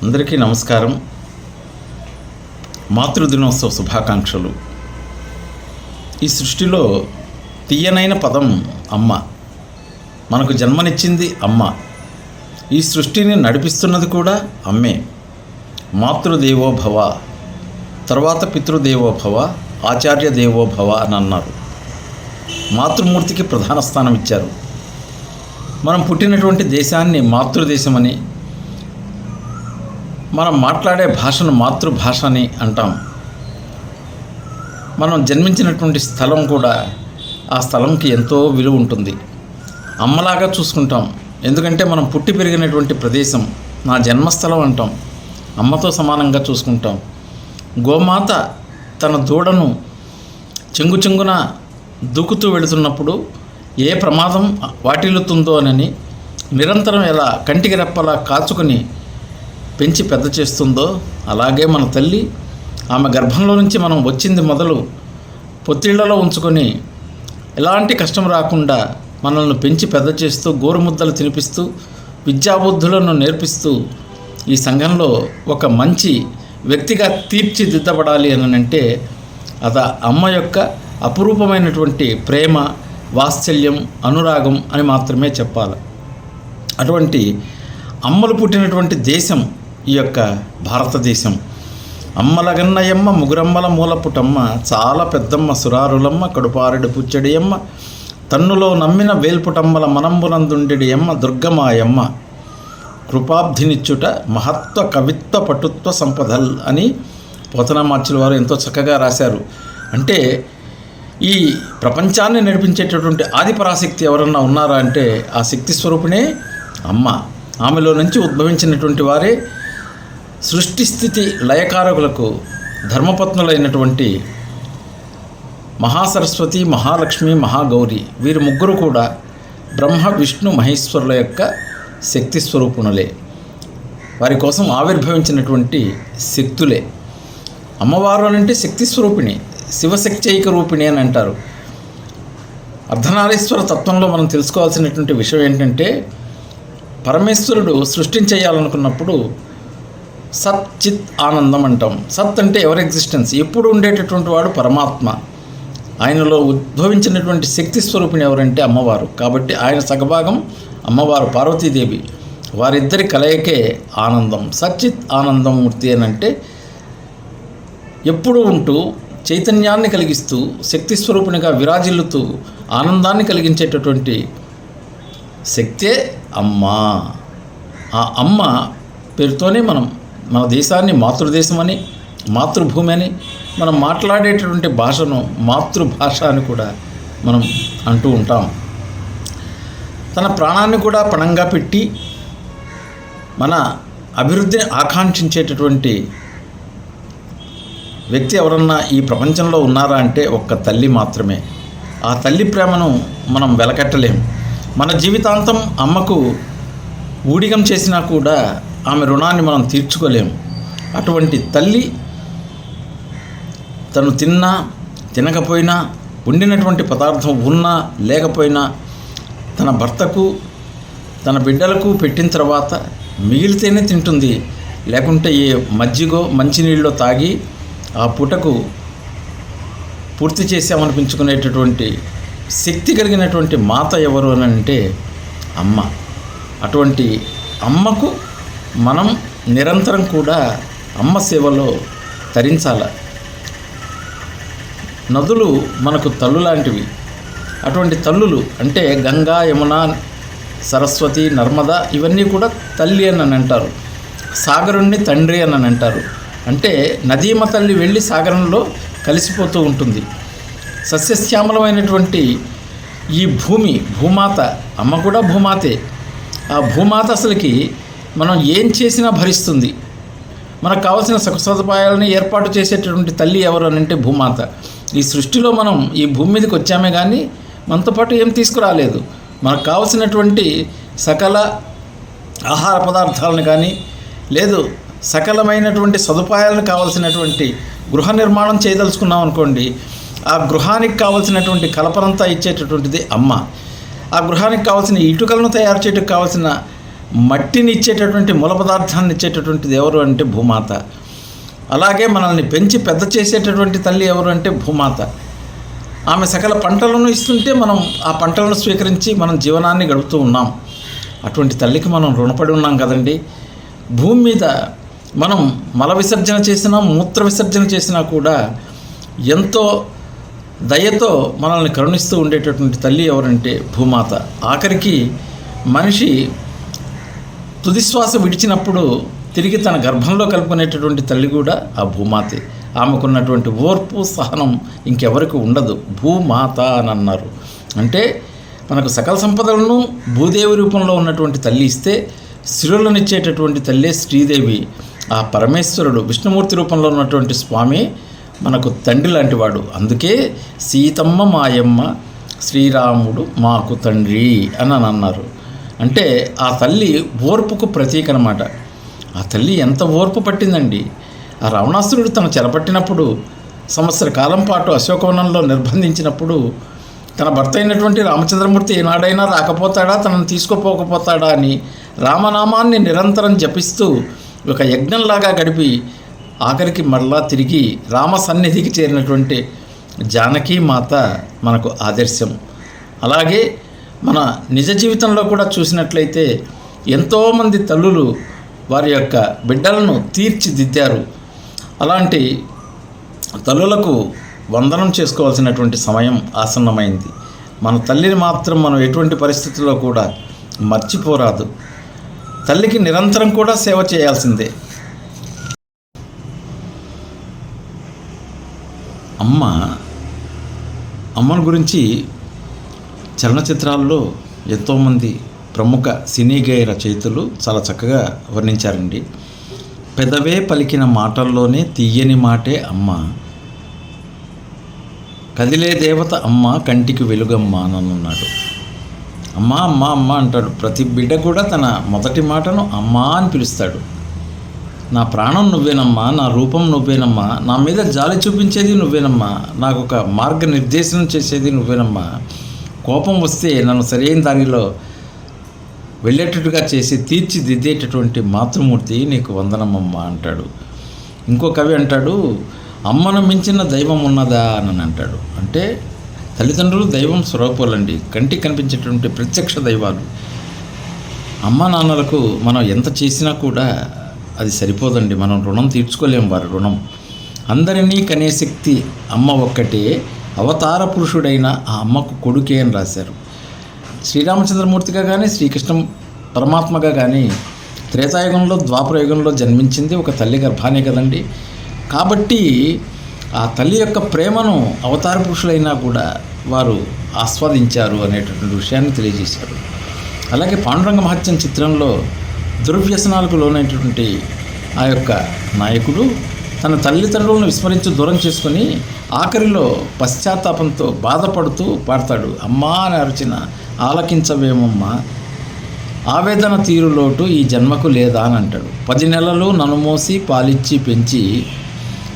అందరికీ నమస్కారం. మాతృదినోత్సవ శుభాకాంక్షలు. ఈ సృష్టిలో తీయనైన పదం అమ్మ. మనకు జన్మనిచ్చింది అమ్మ. ఈ సృష్టిని నడిపిస్తున్నది కూడా అమ్మే. మాతృదేవో భవ, తర్వాత పితృదేవో భవ, ఆచార్య దేవో భవ అని అన్నారు. మాతృమూర్తికి ప్రధాన స్థానం ఇచ్చారు. మనం పుట్టినటువంటి దేశాన్ని మాతృదేశమని, మనం మాట్లాడే భాషను మాతృభాష అని అంటాం. మనం జన్మించినటువంటి స్థలం కూడా ఆ స్థలంకి ఎంతో విలువ ఉంటుంది. అమ్మలాగా చూసుకుంటాం. ఎందుకంటే మనం పుట్టి పెరిగినటువంటి ప్రదేశం నా జన్మస్థలం అంటాం. అమ్మతో సమానంగా చూసుకుంటాం. గోమాత తన దూడను చెంగున దూకుతూ వెళుతున్నప్పుడు ఏ ప్రమాదం వాటిల్లుతుందో అని నిరంతరం ఎలా కంటికి రెప్పలా కాచుకొని పెంచి పెద్ద చేస్తుందో, అలాగే మన తల్లి ఆమె గర్భంలో నుంచి మనం వచ్చింది మొదలు పొత్తిళ్లలో ఉంచుకొని ఎలాంటి కష్టం రాకుండా మనల్ని పెంచి పెద్ద చేస్తూ గోరుముద్దలు తినిపిస్తూ విద్యాబుద్ధులను నేర్పిస్తూ ఈ సంఘంలో ఒక మంచి వ్యక్తిగా తీర్చిదిద్దబడాలి అని అంటే అది అమ్మ యొక్క అపురూపమైనటువంటి ప్రేమ, వాత్సల్యం, అనురాగం అని మాత్రమే చెప్పాలి. అటువంటి అమ్మలు పుట్టినటువంటి దేశం ఈ యొక్క భారతదేశం. అమ్మలగన్నయమ్మ ముగురమ్మల మూలపుటమ్మ, చాలా పెద్దమ్మ సురారులమ్మ కడుపారెడు పుచ్చడియమ్మ, తన్నులో నమ్మిన వేల్పుటమ్మల మనంబునందుండెడి అమ్మ దుర్గమాయమ్మ, కృపాబ్ధినిచ్చుట మహత్వ కవిత్వ పటుత్వ సంపదల్ అని పోతనామాచ్యుల వారు ఎంతో చక్కగా రాశారు. అంటే ఈ ప్రపంచాన్ని నడిపించేటటువంటి ఆదిపరాశక్తి ఎవరన్నా ఉన్నారా అంటే ఆ శక్తి స్వరూపిణే అమ్మ. ఆమెలో నుంచి ఉద్భవించినటువంటి వారే సృష్టి స్థితి లయకారకులకు ధర్మపత్నులైనటువంటి మహాసరస్వతి, మహాలక్ష్మి, మహాగౌరి. వీరు ముగ్గురు కూడా బ్రహ్మ, విష్ణు, మహేశ్వరుల యొక్క శక్తి స్వరూపుణులే. వారి కోసం ఆవిర్భవించినటువంటి శక్తులే. అమ్మవారు అంటే శక్తి స్వరూపిణి, శివశక్త్యైక రూపిణి అని అంటారు. అర్ధనారీశ్వర తత్వంలో మనం తెలుసుకోవాల్సినటువంటి విషయం ఏంటంటే, పరమేశ్వరుడు సృష్టించేయాలనుకున్నప్పుడు సత్ చిత్ ఆనందం అంటాం. సత్ అంటే ఎవరి ఎగ్జిస్టెన్స్, ఎప్పుడు ఉండేటటువంటి వాడు పరమాత్మ. ఆయనలో ఉద్భవించినటువంటి శక్తి స్వరూపిణి ఎవరంటే అమ్మవారు. కాబట్టి ఆయన సగభాగం అమ్మవారు పార్వతీదేవి. వారిద్దరి కలయికే ఆనందం. సచ్చిత్ ఆనందమూర్తి అని అంటే ఎప్పుడు ఉంటూ చైతన్యాన్ని కలిగిస్తూ శక్తి స్వరూపిణిగా విరాజిల్లుతూ ఆనందాన్ని కలిగించేటటువంటి శక్తే అమ్మ. ఆ అమ్మ పేరుతోనే మనం మన దేశాన్ని మాతృదేశమని, మాతృభూమి అని, మనం మాట్లాడేటటువంటి భాషను మాతృభాష అని కూడా మనం అంటూ ఉంటాం. తన ప్రాణాన్ని కూడా పణంగా పెట్టి మన అభివృద్ధిని ఆకాంక్షించేటటువంటి వ్యక్తి ఎవరన్నా ఈ ప్రపంచంలో ఉన్నారా అంటే ఒక్క తల్లి మాత్రమే. ఆ తల్లి ప్రేమను మనం వెలకట్టలేం. మన జీవితాంతం అమ్మకు ఊడిగం చేసినా కూడా ఆమె రుణాన్ని మనం తీర్చుకోలేం. అటువంటి తల్లి తను తిన్నా తినకపోయినా, వండినటువంటి పదార్థం ఉన్నా లేకపోయినా తన భర్తకు, తన బిడ్డలకు పెట్టిన తర్వాత మిగిలితేనే తింటుంది. లేకుంటే ఏ మజ్జిగో మంచినీళ్ళలో తాగి ఆ పూటకు పూర్తి చేసామనిపించుకునేటటువంటి శక్తి కలిగినటువంటి మాత ఎవరు అని అంటే అమ్మ. అటువంటి అమ్మకు మనం నిరంతరం కూడా అమ్మ సేవలో తరించాల. నదులు మనకు తల్లు లాంటివి. అటువంటి తల్లులు అంటే గంగా, యమున, సరస్వతి, నర్మద ఇవన్నీ కూడా తల్లి అని అంటారు. సాగరుణ్ణి తండ్రి అని అంటారు. అంటే నదీమ తల్లి వెళ్ళి సాగరంలో కలిసిపోతూ ఉంటుంది. సస్యశ్యామలమైనటువంటి ఈ భూమి, భూమాత, అమ్మ కూడా భూమాతే. ఆ భూమాత అసలుకి మనం ఏం చేసినా భరిస్తుంది. మనకు కావాల్సిన సుఖ సదుపాయాలని ఏర్పాటు చేసేటటువంటి తల్లి ఎవరు అని అంటే భూమాత. ఈ సృష్టిలో మనం ఈ భూమి మీదకి వచ్చామే కానీ మనతో పాటు ఏం తీసుకురాలేదు. మనకు కావలసినటువంటి సకల ఆహార పదార్థాలను కానీ, లేదు సకలమైనటువంటి సదుపాయాలను కావలసినటువంటి గృహ నిర్మాణం చేయదలుచుకున్నాం అనుకోండి, ఆ గృహానికి కావలసినటువంటి కలపనంతా ఇచ్చేటటువంటిది అమ్మ. ఆ గృహానికి కావాల్సిన ఇటుకలను తయారు చేయడానికి కావాల్సిన మట్టిని ఇచ్చేటటువంటి మూల పదార్థాన్ని ఇచ్చేటటువంటిది ఎవరు అంటే భూమాత. అలాగే మనల్ని పెంచి పెద్ద చేసేటటువంటి తల్లి ఎవరు అంటే భూమాత. ఆమె సకల పంటలను ఇస్తుంటే మనం ఆ పంటలను స్వీకరించి మనం జీవనాన్ని గడుపుతూ ఉన్నాం. అటువంటి తల్లికి మనం రుణపడి ఉన్నాం కదండి. భూమి మీద మనం మల విసర్జన చేసినా మూత్ర విసర్జన చేసినా కూడా ఎంతో దయతో మనల్ని కరుణిస్తూ ఉండేటటువంటి తల్లి ఎవరంటే భూమాత. ఆఖరికి మనిషి తుదిశ్వాస విడిచినప్పుడు తిరిగి తన గర్భంలో కలుపుకునేటటువంటి తల్లి కూడా ఆ భూమాతే. ఆమెకున్నటువంటి ఓర్పు సహనం ఇంకెవరికి ఉండదు. భూమాత అని అన్నారు. అంటే మనకు సకల సంపదలను భూదేవి రూపంలో ఉన్నటువంటి తల్లి ఇస్తే సిరులనిచ్చేటటువంటి తల్లే శ్రీదేవి. ఆ పరమేశ్వరుడు విష్ణుమూర్తి రూపంలో ఉన్నటువంటి స్వామి మనకు తండ్రి లాంటివాడు. అందుకే సీతమ్మ మాయమ్మ, శ్రీరాముడు మాకు తండ్రి అని అన్నారు. అంటే ఆ తల్లి ఓర్పుకు ప్రతీక అన్నమాట. ఆ తల్లి ఎంత ఓర్పు పట్టిందండి. ఆ రావణాసురుడు తను చెరపట్టినప్పుడు సంవత్సర కాలం పాటు అశోకవనంలో నిర్బంధించినప్పుడు తన భర్త అయినటువంటి రామచంద్రమూర్తి ఏనాడైనా రాకపోతాడా, తనను తీసుకుపోకపోతాడా అని రామనామాన్ని నిరంతరం జపిస్తూ ఒక యజ్ఞంలాగా గడిపి ఆఖరికి మళ్ళా తిరిగి రామ సన్నిధికి చేరినటువంటి జానకీ మాత మనకు ఆదర్శం. అలాగే మన నిజ జీవితంలో కూడా చూసినట్లయితే ఎంతోమంది తల్లులు వారి యొక్క బిడ్డలను తీర్చిదిద్దారు. అలాంటి తల్లులకు వందనం చేసుకోవాల్సినటువంటి సమయం ఆసన్నమైంది. మన తల్లిని మాత్రం మనం ఎటువంటి పరిస్థితుల్లో కూడా మర్చిపోరాదు. తల్లికి నిరంతరం కూడా సేవ చేయాల్సిందే. అమ్మను గురించి చలనచిత్రాల్లో ఎంతోమంది ప్రముఖ సినీ గేయ రచయితలు చాలా చక్కగా వర్ణించారండి. పెదవే పలికిన మాటల్లోనే తీయని మాటే అమ్మ, కదిలే దేవత అమ్మ, కంటికి వెలుగమ్మ అని అన్నాడు. అమ్మ అమ్మ అమ్మ అంటాడు. ప్రతి బిడ్డ కూడా తన మొదటి మాటను అమ్మా అని పిలుస్తాడు. నా ప్రాణం నువ్వేనమ్మా, నా రూపం నువ్వేనమ్మా, నా మీద జాలి చూపించేది నువ్వేనమ్మా, నాకు ఒక మార్గనిర్దేశనం చేసేది నువ్వేనమ్మా, కోపం వస్తే నన్ను సరైన దారిలో వెళ్ళేటట్టుగా చేసి తీర్చిదిద్దేటటువంటి మాతృమూర్తి నీకు వందనమమ్మా అంటాడు. ఇంకో కవి అంటాడు, అమ్మను మించిన దైవం ఉన్నదా అని అంటాడు. అంటే తల్లిదండ్రులు దైవం స్వరూపాలండి, కంటికి కనిపించేటువంటి ప్రత్యక్ష దైవాలు. అమ్మ నాన్నలకు మనం ఎంత చేసినా కూడా అది సరిపోదండి. మనం రుణం తీర్చుకోలేం వారి రుణం. అందరినీ కనే శక్తి అమ్మ ఒక్కటే, అవతార పురుషుడైన ఆ అమ్మకు కొడుకే అని రాశారు. శ్రీరామచంద్రమూర్తిగా కానీ శ్రీకృష్ణ పరమాత్మగా కానీ త్రేతాయుగంలో ద్వాపరయుగంలో జన్మించింది ఒక తల్లి గర్భానే కదండి. కాబట్టి ఆ తల్లి యొక్క ప్రేమను అవతార పురుషులైనా కూడా వారు ఆస్వాదించారు అనేటటువంటి విషయాన్ని తెలియజేశారు. అలాగే పాండురంగ మహత్యం చిత్రంలో దుర్వ్యసనాలకు లోనైనటువంటి ఆ యొక్క నాయకుడు తన తల్లిదండ్రులను విస్మరించి దూరం చేసుకొని ఆఖరిలో పశ్చాత్తాపంతో బాధపడుతూ పాడతాడు. అమ్మా అని అరిచిన ఆలకించవేమమ్మా, ఆవేదన తీరులోటు ఈ జన్మకు లేదా అని అంటాడు. 10 నెలలు నన్ను మోసి పాలిచ్చి పెంచి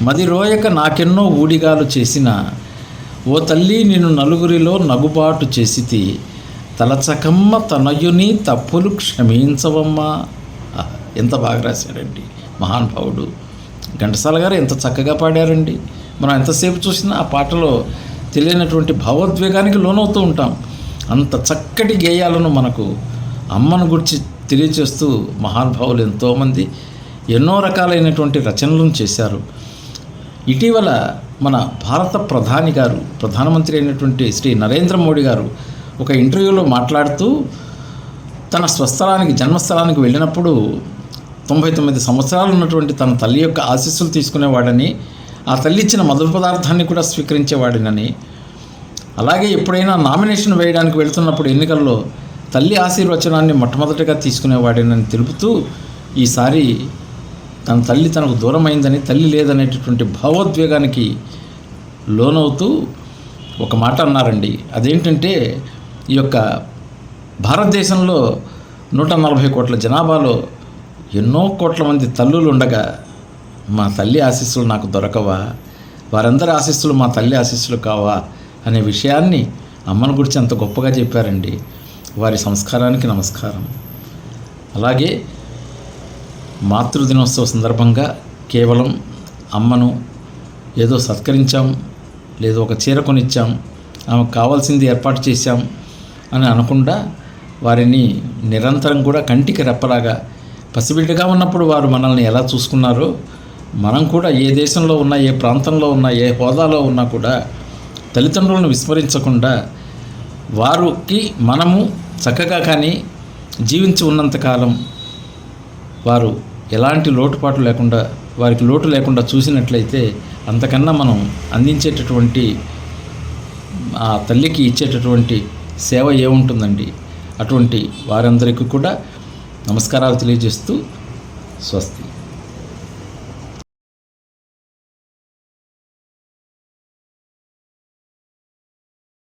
మది రోయక నాకెన్నో ఊడిగాలు చేసిన ఓ తల్లి నిన్ను నలుగురిలో నగుబాటు చేసితి, తలచకమ్మ తనయుని తప్పులు క్షమించవమ్మా. ఎంత బాగా రాశాడండి మహానుభావుడు. ఘంటసాల గారు ఎంత చక్కగా పాడారండి. మనం ఎంతసేపు చూసినా ఆ పాటలో తెలియనటువంటి భావోద్వేగానికి లోనవుతూ ఉంటాం. అంత చక్కటి గేయాలను మనకు అమ్మను గురించి తెలియచేస్తూ మహానుభావులు ఎంతోమంది ఎన్నో రకాలైనటువంటి రచనలను చేశారు. ఇటీవల మన భారత ప్రధానమంత్రి అయినటువంటి శ్రీ నరేంద్ర మోడీ గారు ఒక ఇంటర్వ్యూలో మాట్లాడుతూ తన స్వస్థలానికి జన్మస్థలానికి వెళ్ళినప్పుడు 99 సంవత్సరాలు ఉన్నటువంటి తన తల్లి యొక్క ఆశీస్సులు తీసుకునేవాడని, ఆ తల్లి ఇచ్చిన మధుర పదార్థాన్ని కూడా స్వీకరించేవాడినని, అలాగే ఎప్పుడైనా నామినేషన్ వేయడానికి వెళుతున్నప్పుడు ఎన్నికల్లో తల్లి ఆశీర్వచనాన్ని మొట్టమొదటిగా తీసుకునేవాడినని తెలుపుతూ ఈసారి తన తల్లి తనకు దూరమైందని, తల్లి లేదనేటటువంటి భావోద్వేగానికి లోనవుతూ ఒక మాట అన్నారండి. అదేంటంటే, ఈ యొక్క భారతదేశంలో 140 కోట్ల జనాభాలో ఎన్నో కోట్ల మంది తల్లులు ఉండగా మా తల్లి ఆశీస్సులు నాకు దొరకవా, వారందరి ఆశీస్సులు మా తల్లి ఆశీస్సులు కావా అనే విషయాన్ని అమ్మను గురించి అంత గొప్పగా చెప్పారండి. వారి సంస్కారానికి నమస్కారం. అలాగే మాతృదినోత్సవ సందర్భంగా కేవలం అమ్మను ఏదో సత్కరించాం, లేదో ఒక చీర కొనిచ్చాం, ఆమెకు కావాల్సింది ఏర్పాటు చేశాం అని అనకుండా వారిని నిరంతరం కూడా కంటికి రెప్పలాగా పసిబిడ్డగా ఉన్నప్పుడు వారు మనల్ని ఎలా చూసుకున్నారో మనం కూడా ఏ దేశంలో ఉన్నా, ఏ ప్రాంతంలో ఉన్నా, ఏ హోదాలో ఉన్నా కూడా తల్లిదండ్రులను విస్మరించకుండా వారికి మనము చక్కగా కానీ జీవించి ఉన్నంతకాలం వారు ఎలాంటి లోటుపాటు లేకుండా, వారికి లోటు లేకుండా చూసినట్లయితే అంతకన్నా మనం అందించేటటువంటి ఆ తల్లికి ఇచ్చేటటువంటి సేవ ఏముంటుందండి. అటువంటి వారందరికీ కూడా నమస్కారాలు తెలియజేస్తూ స్వస్తి.